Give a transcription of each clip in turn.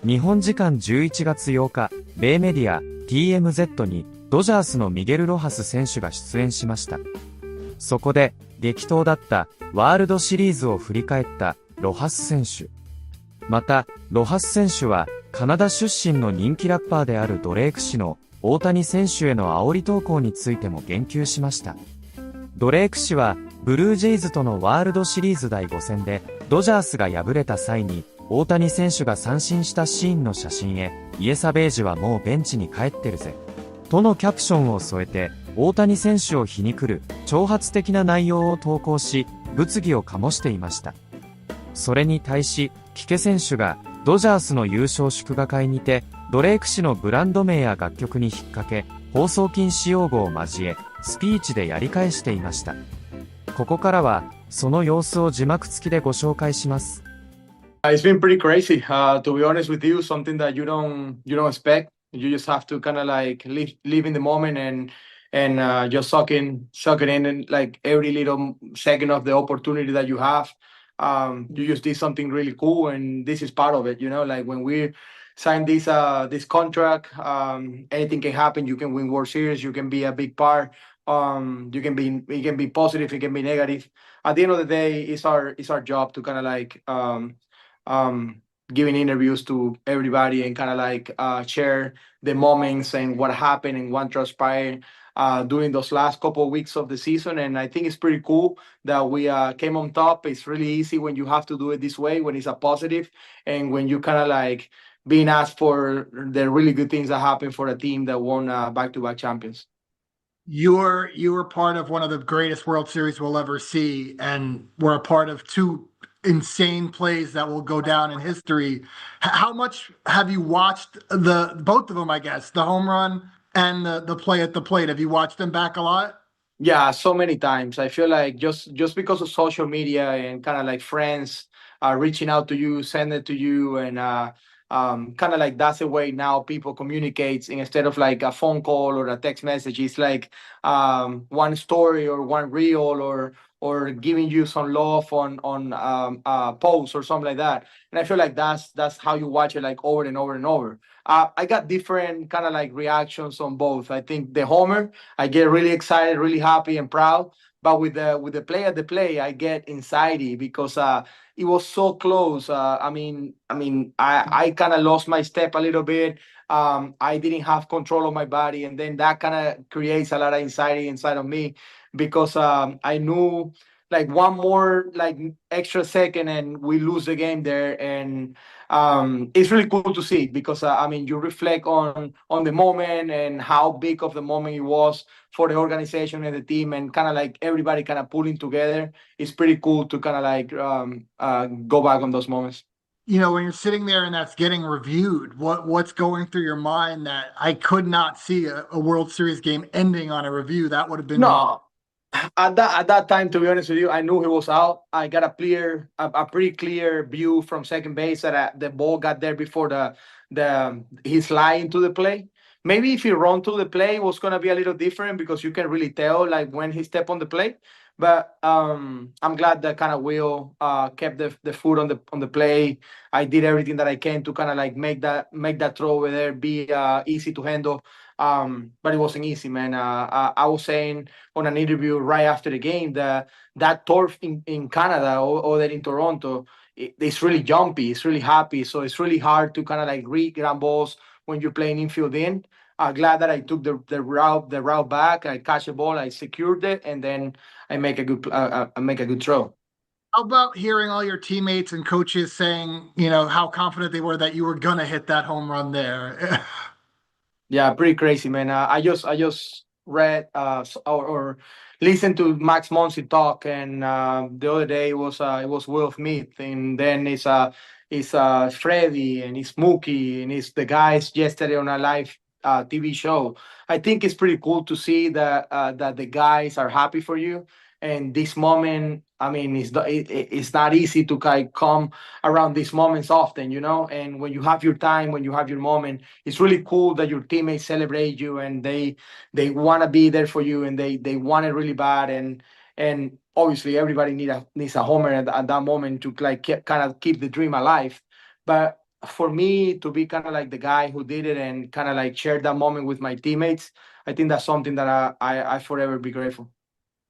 日本時間11月8日、米メディア TMZ にドジャースのミゲル・ロハス選手が出演しました。そこで激闘だったワールドシリーズを振り返ったロハス選手。また、ロハス選手はカナダ出身の人気ラッパーであるドレーク氏の大谷選手への煽り投稿についても言及しました。ドレーク氏はブルージェイズとのワールドシリーズ第5戦でドジャースが敗れた際に大谷選手が三振したシーンの写真へ、イエサベージはもうベンチに帰ってるぜとのキャプションを添えて大谷選手を皮肉る挑発的な内容を投稿し、物議を醸していました。それに対しキケ選手がドジャースの優勝祝賀会にてドレーク氏のブランド名や楽曲に引っ掛け放送禁止用語を交えスピーチでやり返していました。ここからはその様子を字幕付きでご紹介します。It's been pretty crazy, to be honest with you. Something that you don't expect. You just have to kind of like live in the moment and just suck it in, and like every little second of the opportunity that you have. You just did something really cool, and this is part of it. You know, like when we signed this contract, anything can happen. You can win World Series. You can be a big part. It can be positive. It can be negative. At the end of the day, it's our job to kind of like giving interviews to everybody and kind of like share the moments and what happened and what transpired during those last couple of weeks of the season. And I think it's pretty cool that we came on top. It's really easy when you have to do it this way, when it's a positive, and when you kind of like being asked for the really good things that happen for a team that won back-to-back champions. You were part of one of the greatest World Series we'll ever see, and were a part of two insane plays that will go down in history. How much have you watched both of them, I guess, the home run and the play at the plate? Have you watched them back a lot? Yeah, so many times. I feel like just because of social media and kind of like friends reaching out to you, send it to you, and kind of like that's the way now people communicate. Instead of like a phone call or a text message, it's like one story or one reel or giving you some love on posts or something like that. And I feel like that's how you watch it, like over and over and over. I got different kind of like reactions on both. I think the homer, I get really excited, really happy and proud. But with the play at the play, I get anxiety because it was so close. I kind of lost my step a little bit. I didn't have control of my body, and then that kind of creates a lot of anxiety inside of me because I knew like one more like extra second and we lose the game there. And it's really cool to see because you reflect on the moment and how big of the moment it was for the organization and the team, and kind of like everybody kind of pulling together. It's pretty cool to kind of like go back on those moments. You know, when you're sitting there and that's getting reviewed, what's going through your mind that I could not see a World Series game ending on a review? That would have been no. At that time, to be honest with you, I knew he was out. I got a pretty clear view from second base that the ball got there before he slide into the play. Maybe if he run to the play, it was gonna be a little different because you can really tell like when he stepped on the plate. But I'm glad that kind of Will kept the foot on the play. I did everything that I can to kind of like make that throw over there be easy to handle. But it wasn't easy, man. I was saying on an interview right after the game that turf in Canada or there in Toronto, it's really jumpy, it's really happy, so it's really hard to kind of like read ground balls when you're playing infield in. Glad that I took the route back. I catch the ball, I secured it, and then I make a good throw. How about hearing all your teammates and coaches saying, you know, how confident they were that you were gonna hit that home run there? Yeah, pretty crazy, man. I just read or listened to Max Muncy talk, and the other day it was Will Smith, and then it's Freddie, and it's Mookie, and it's the guys yesterday on a live TV show. I think it's pretty cool to see that the guys are happy for you. And this moment, it's not easy to come around these moments often, you know. And when you have your time, when you have your moment, it's really cool that your teammates celebrate you and they want to be there for you, and they want it really bad. And obviously, everybody needs a homer at that moment to kind of keep the dream alive. But for me to be kind of like the guy who did it and kind of like share that moment with my teammates, I think that's something that I forever be grateful.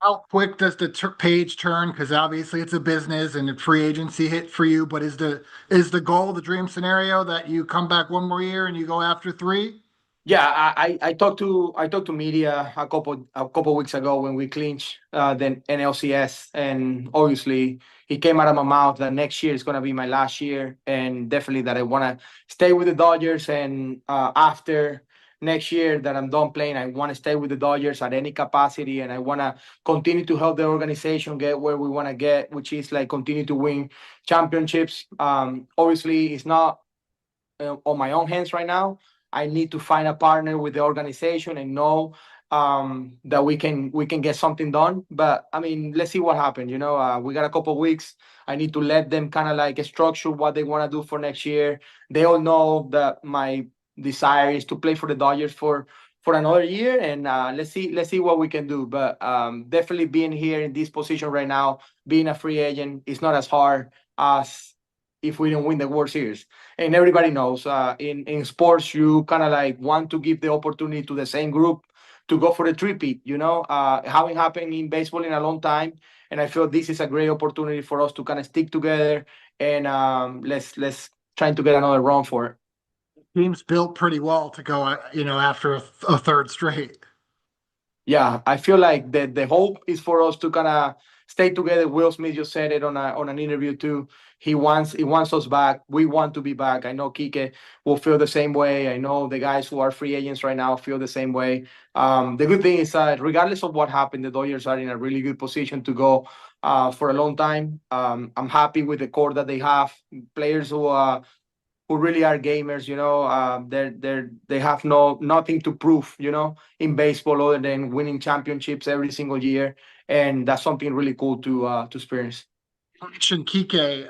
How quick does the page turn? Because obviously it's a business and a free agency hit for you. But is the goal, the dream scenario, that you come back one more year and you go after 3? Yeah, I talked to media a couple weeks ago when we clinched the NLCS, and obviously it came out of my mouth that next year is gonna be my last year, and definitely that I wanna stay with the Dodgers, and after next year that I'm done playing, I want to stay with the Dodgers at any capacity, and I want to continue to help the organization get where we want to get, which is like continue to win championships. Obviously, it's not on my own hands right now. I need to find a partner with the organization and know that we can get something done. But I mean, let's see what happens. You know, we got a couple of weeks. I need to let them kind of like structure what they want to do for next year. They all know that my desire is to play for the Dodgers for another year, and let's see what we can do. But definitely being here in this position right now, being a free agent, is not as hard as if we don't win the World Series. And everybody knows in sports, you kind of like want to give the opportunity to the same group to go for the three-peat, you know, haven't happened in baseball in a long time. And I feel this is a great opportunity for us to kind of stick together and let's try to get another run for it. Team's built pretty well to go, after a third straight. Yeah, I feel like the hope is for us to kind of stay together. Will Smith just said it on an interview too. He wants us back. We want to be back. I know Kike will feel the same way. I know the guys who are free agents right now feel the same way. The good thing is that regardless of what happened, the Dodgers are in a really good position to go for a long time. I'm happy with the core that they have, players who really are gamers, you know. They have nothing to prove, you know, in baseball other than winning championships every single year, and that's something really cool to experience. Mention Kike.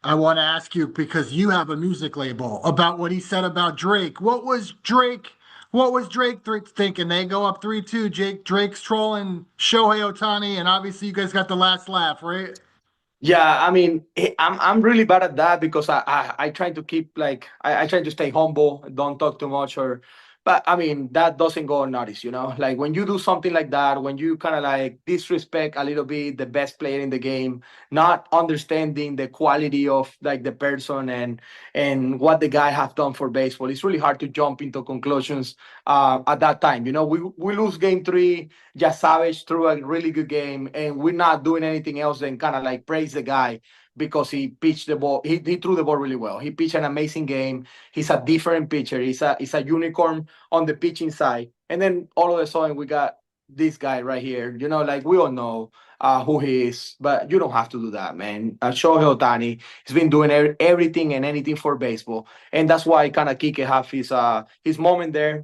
I want to ask you, because you have a music label, about what he said about Drake. What was Drake thinking? They go up 3-2. Drake's trolling Shohei Ohtani, and obviously you guys got the last laugh, right? Yeah, I mean, I'm really bad at that because I try to keep like I try to stay humble, don't talk too much, but I mean that doesn't go unnoticed, you know. Like when you do something like that, when you kind of like disrespect a little bit the best player in the game, not understanding the quality of like the person and what the guy have done for baseball, it's really hard to jump into conclusions at that time. You know, we lose game 3. Just Savage threw a really good game, and we're not doing anything else than kind of like praise the guy because he pitched the ball. He threw the ball really well. He pitched an amazing game. He's a different pitcher. He's a unicorn on the pitching side. And then all of a sudden we got this guy right here. You know, like we all know who he is, but you don't have to do that, man. Shohei Ohtani has been doing everything and anything for baseball, and that's why kind of Kike have his moment there.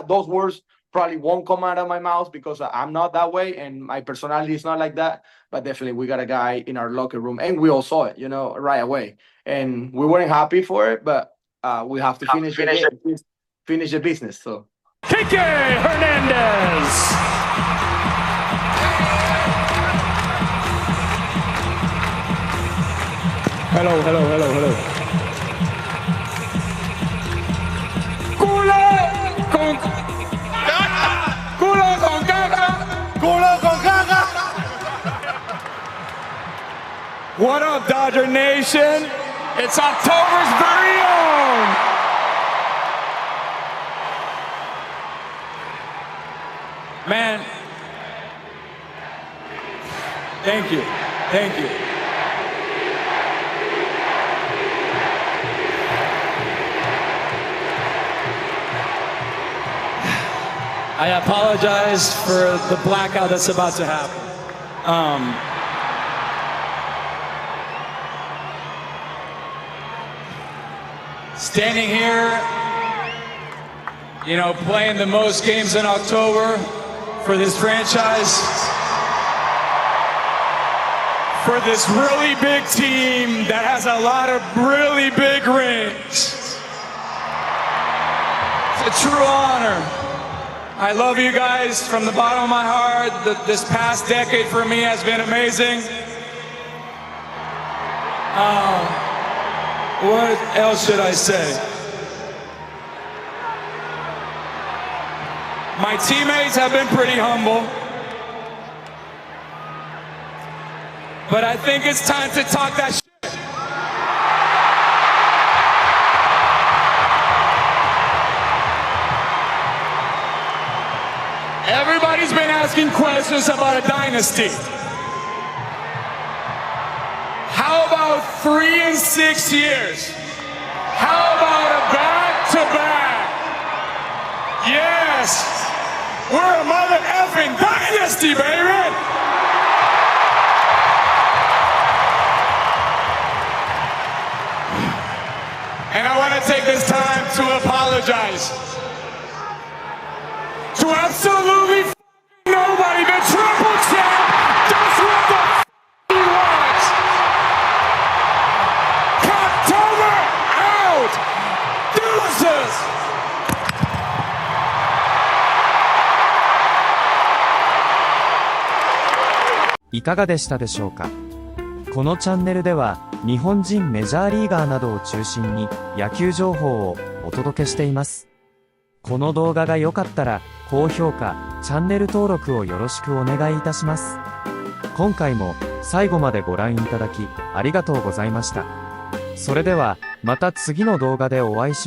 Those words probably won't come out of my mouth because I'm not that way and my personality is not like that. But definitely we got a guy in our locker room and we all saw it, you know, right away. And we weren't happy for it, but we have to finish the business. So Kike Hernandez. Hello. What up, Dodger Nation? It's October's very own. Man, thank you. I apologize for the blackout that's about to happen. Standing here, you know, playing the most games in October for this franchise, for this really big team that has a lot of really big rings. It's a true honor. I love you guys from the bottom of my heart. This past decade for me has been amazing. What else should I say? My teammates have been pretty humble. But I think it's time to talk that shit. Everybody's been asking questions about a dynasty. How about 3 and 6 years? How about a back-to-back? Yes! We're a mother effing dynasty, baby! And I want to take this time to apologize to absolutely nobody. The triple champ does what the he wants. October out. Deuces. いかがでしたでしょうか。このチャンネルでは日本人メジャーリーガーなどを中心に野球情報をお届けしています。この動画が良かったら高評価、チャンネル登録をよろしくお願いいたします。今回も最後までご覧いただきありがとうございました。それではまた次の動画でお会いしましょう。